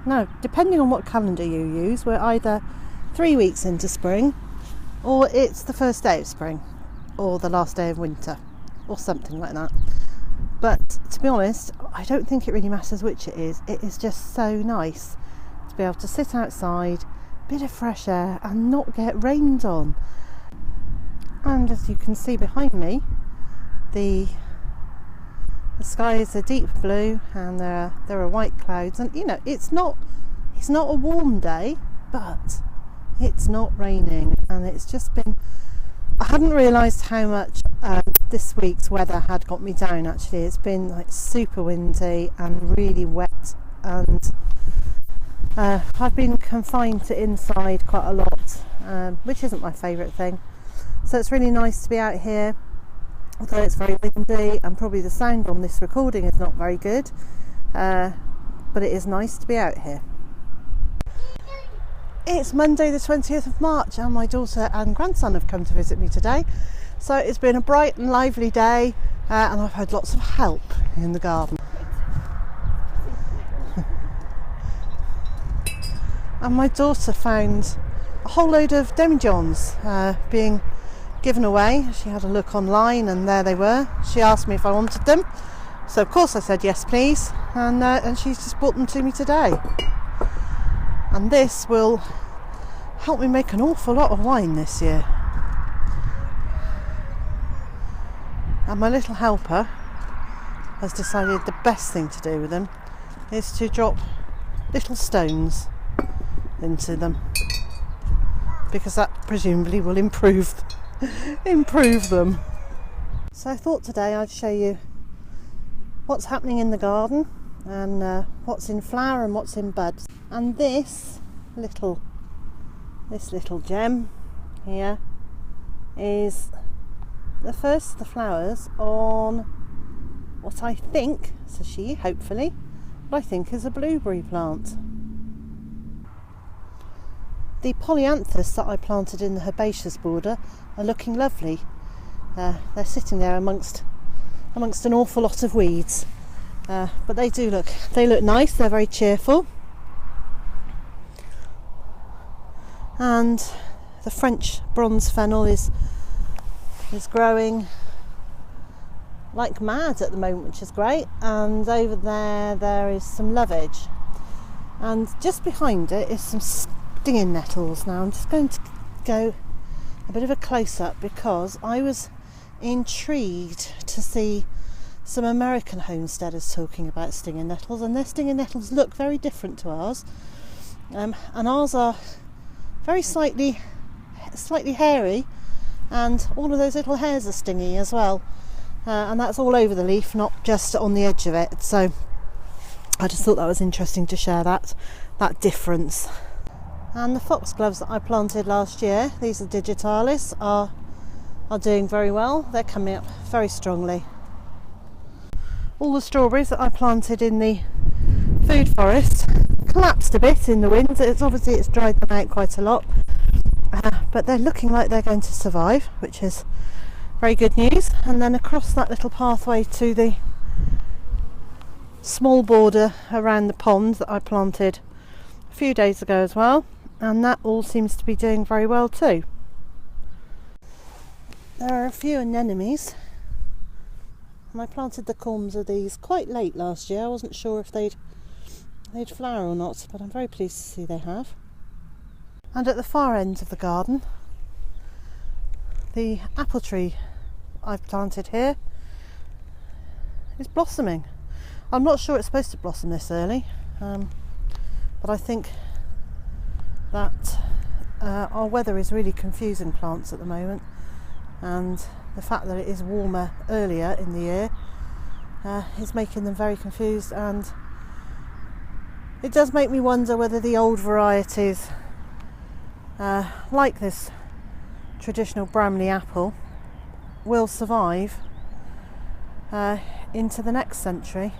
Now, depending on what calendar you use, we're either 3 weeks into spring, or it's the first day of spring, or the last day of winter, or something like that. But to be honest, I don't think it really matters which it is. It is just so nice to be able to sit outside, bit of fresh air, and not get rained on. And as you can see behind me, the sky is a deep blue, and there are white clouds, and you know, it's not a warm day, but it's not raining, and it's just been, I hadn't realised how much this week's weather had got me down. Actually, it's been like super windy and really wet, and I've been confined to inside quite a lot, which isn't my favourite thing. So it's really nice to be out here, although it's very windy, and probably the sound on this recording is not very good, but it is nice to be out here. It's Monday the 20th of March, and my daughter and grandson have come to visit me today. So it's been a bright and lively day, and I've had lots of help in the garden. And my daughter found a whole load of demijohns being given away. She had a look online, and there they were. She asked me if I wanted them, so of course I said yes please, and she's just brought them to me today. And this will help me make an awful lot of wine this year. And my little helper has decided the best thing to do with them is to drop little stones into them, because that presumably will improve them. So I thought today I'd show you what's happening in the garden, and what's in flower and what's in bud. And this little gem here is the first of the flowers on what I think, says she, hopefully, what I think is a blueberry plant. The polyanthus that I planted in the herbaceous border are looking lovely. They're sitting there amongst an awful lot of weeds, but they look nice. They're very cheerful. And the French bronze fennel is growing like mad at the moment, which is great. And over there is some lovage, and just behind it is some stinging nettles. Now I'm just going to go a bit of a close-up, because I was intrigued to see some American homesteaders talking about stinging nettles, and their stinging nettles look very different to ours, and ours are very slightly hairy, and all of those little hairs are stingy as well, and that's all over the leaf, not just on the edge of it. So I just thought that was interesting to share that difference. And the foxgloves that I planted last year, these are digitalis, are doing very well. They're coming up very strongly. All the strawberries that I planted in the food forest collapsed a bit in the wind. It's dried them out quite a lot, but they're looking like they're going to survive, which is very good news. And then across that little pathway to the small border around the pond that I planted a few days ago as well, and that all seems to be doing very well too. There are a few anemones, and I planted the culms of these quite late last year. I wasn't sure if they'd flower or not, but I'm very pleased to see they have. And at the far end of the garden, the apple tree I've planted here is blossoming. I'm not sure it's supposed to blossom this early, but I think that our weather is really confusing plants at the moment, and the fact that it is warmer earlier in the year is making them very confused, and it does make me wonder whether the old varieties like this traditional Bramley apple will survive into the next century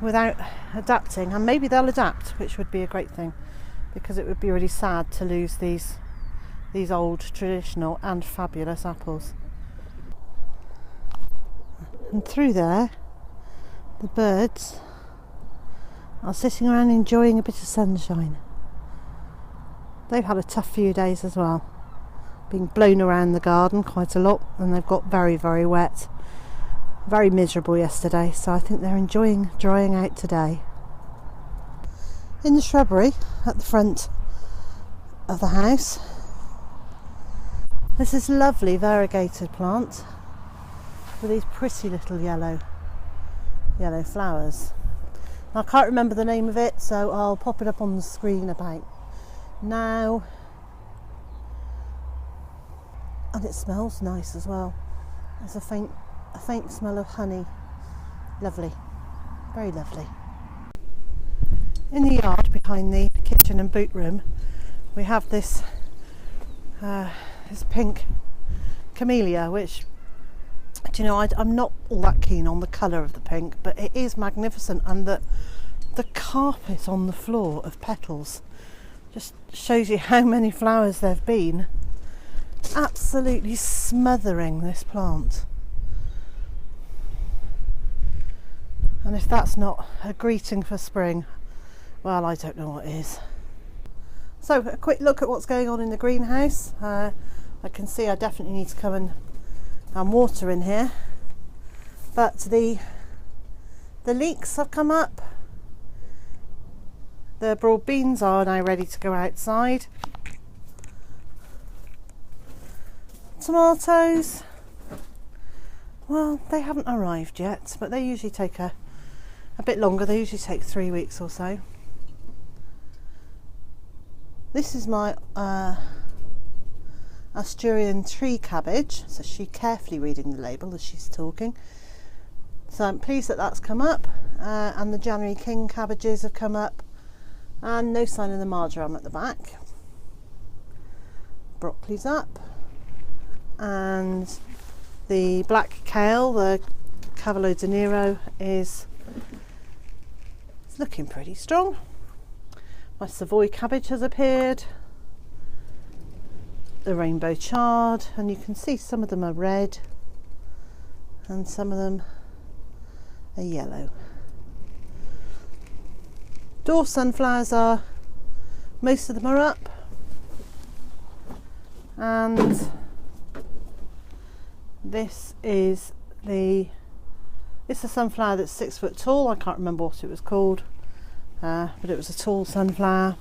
without adapting. And maybe they'll adapt, which would be a great thing, because it would be really sad to lose these old traditional and fabulous apples. And through there, the birds are sitting around enjoying a bit of sunshine. They've had a tough few days as well, being blown around the garden quite a lot, and they've got very, very wet, very miserable yesterday, so I think they're enjoying drying out today. In the shrubbery at the front of the house, there's this lovely variegated plant with these pretty little yellow flowers. I can't remember the name of it, so I'll pop it up on the screen about now. And it smells nice as well. There's a faint smell of honey. Lovely, very lovely. In the yard behind the kitchen and boot room, we have this pink camellia, which, do you know, I'm not all that keen on the colour of the pink, but it is magnificent, and the carpet on the floor of petals just shows you how many flowers there've been. Absolutely smothering this plant. And if that's not a greeting for spring, well, I don't know what is. So a quick look at what's going on in the greenhouse. I can see I definitely need to come and water in here, but the leeks have come up. The broad beans are now ready to go outside. Tomatoes, well, they haven't arrived yet, but they usually take a bit longer. They usually take 3 weeks or so. This is my Asturian tree cabbage, so she's carefully reading the label as she's talking. So I'm pleased that that's come up, and the January King cabbages have come up, and no sign of the marjoram at the back. Broccoli's up, and the black kale, the Cavallo de Nero, is looking pretty strong. My Savoy cabbage has appeared, the rainbow chard, and you can see some of them are red and some of them are yellow. Dwarf sunflowers most of them are up, and this is a sunflower that's 6 foot tall. I can't remember what it was called, but it was a tall sunflower.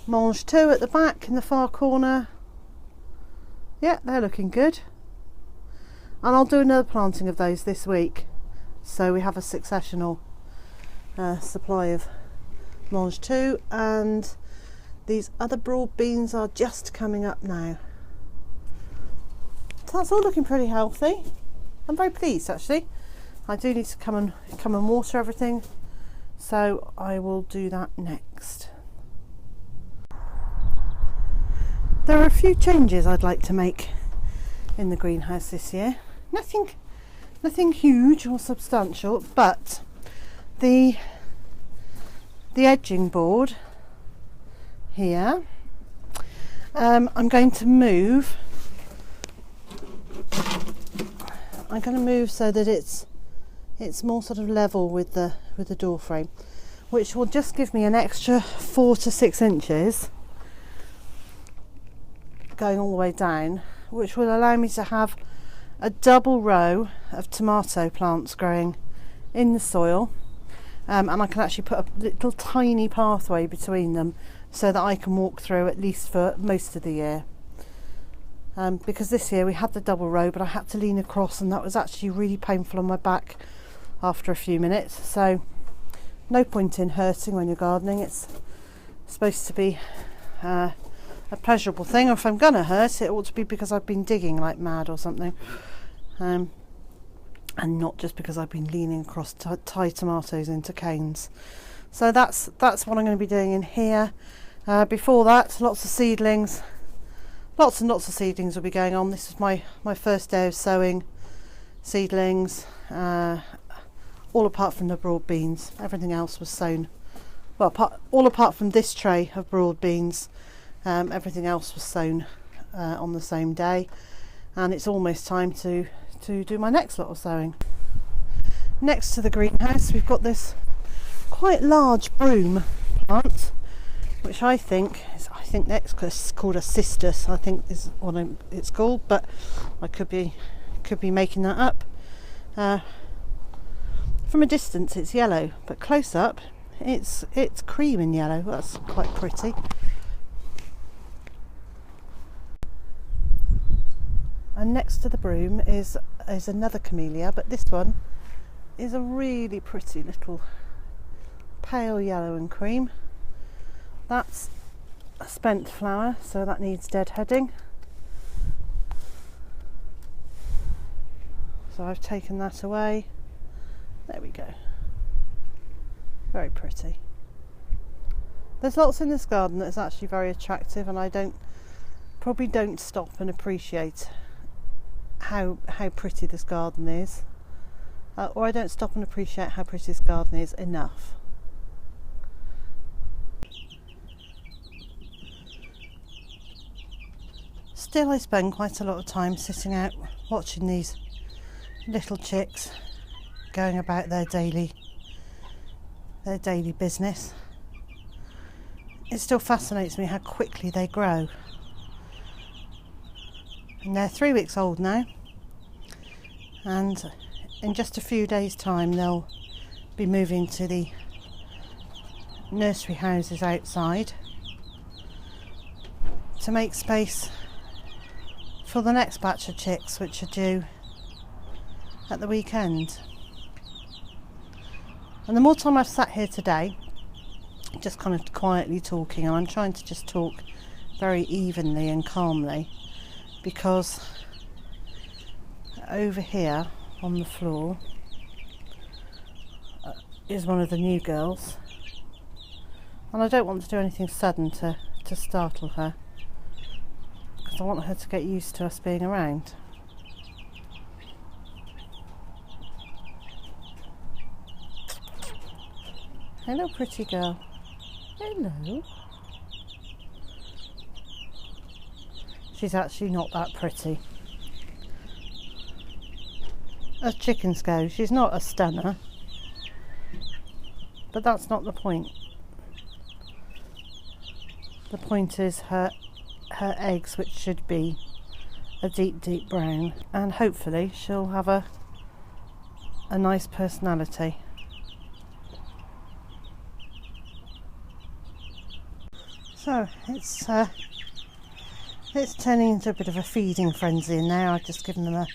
Mange 2 at the back in the far corner. Yeah, they're looking good. And I'll do another planting of those this week, so we have a successional supply of Mange 2, and these other broad beans are just coming up now. So that's all looking pretty healthy. I'm very pleased, actually. I do need to come and water everything, so I will do that next. There are a few changes I'd like to make in the greenhouse this year. Nothing huge or substantial, but the edging board here, I'm going to move so that it's more sort of level with the door frame, which will just give me an extra 4 to 6 inches going all the way down, which will allow me to have a double row of tomato plants growing in the soil, and I can actually put a little tiny pathway between them so that I can walk through at least for most of the year. Because this year we had the double row, but I had to lean across, and that was actually really painful on my back after a few minutes. So no point in hurting when you're gardening. It's supposed to be a pleasurable thing, or if I'm gonna hurt, it ought to be because I've been digging like mad or something, and not just because I've been leaning across to tie tomatoes into canes. So that's what I'm going to be doing in here. Before that, lots and lots of seedlings will be going on. This is my first day of sowing seedlings, all apart from the broad beans. Everything else was sown, well, all apart from this tray of broad beans. Everything else was sown on the same day, and it's almost time to do my next lot of sowing. Next to the greenhouse, we've got this quite large broom plant, which I think that's called a cistus, I think is what it's called, but I could be making that up. From a distance it's yellow, but close up it's cream and yellow. That's quite pretty. And next to the broom is another camellia, but this one is a really pretty little pale yellow and cream. That's a spent flower, so that needs deadheading. So I've taken that away. There we go. Very pretty. There's lots in this garden that's actually very attractive, and I probably don't stop and appreciate how pretty this garden is, or I don't stop and appreciate how pretty this garden is enough. Still, I spend quite a lot of time sitting out watching these little chicks going about their daily business. It still fascinates me how quickly they grow. And they're 3 weeks old now, and in just a few days' time they'll be moving to the nursery houses outside to make space for the next batch of chicks, which are due at the weekend. And the more time I've sat here today just kind of quietly talking, and I'm trying to just talk very evenly and calmly, because over here on the floor is one of the new girls, and I don't want to do anything sudden to startle her, because I want her to get used to us being around. Hello, pretty girl. Hello. She's actually not that pretty. As chickens go, she's not a stunner, but that's not the point. The point is her eggs, which should be a deep brown, and hopefully she'll have a nice personality. So it's turning into a bit of a feeding frenzy, and now I've just given them a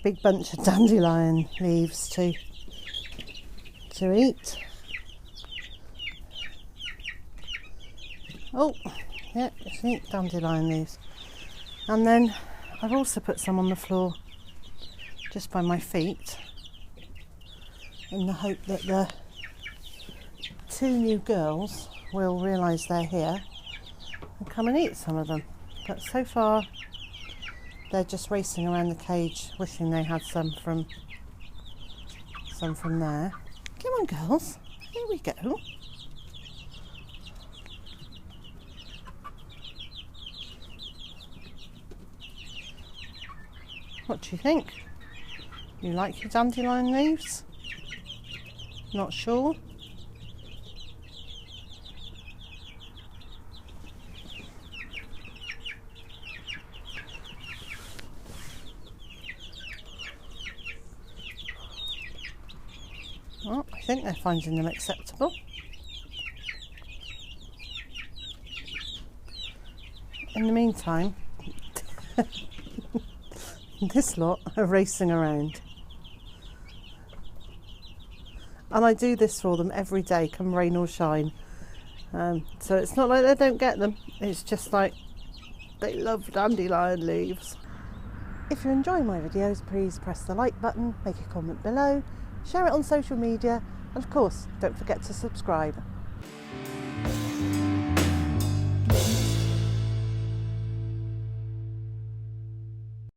big bunch of dandelion leaves to eat. Oh, yeah, just eat dandelion leaves. And then I've also put some on the floor just by my feet, in the hope that the 2 new girls will realise they're here and come and eat some of them. But so far they're just racing around the cage, wishing they had some from there. Come on, girls, here we go. What do you think? You like your dandelion leaves? Not sure? Well, I think they're finding them acceptable. In the meantime, this lot are racing around. And I do this for them every day, come rain or shine. So it's not like they don't get them, it's just like they love dandelion leaves. If you're enjoying my videos, please press the like button, make a comment below, share it on social media, and of course, don't forget to subscribe.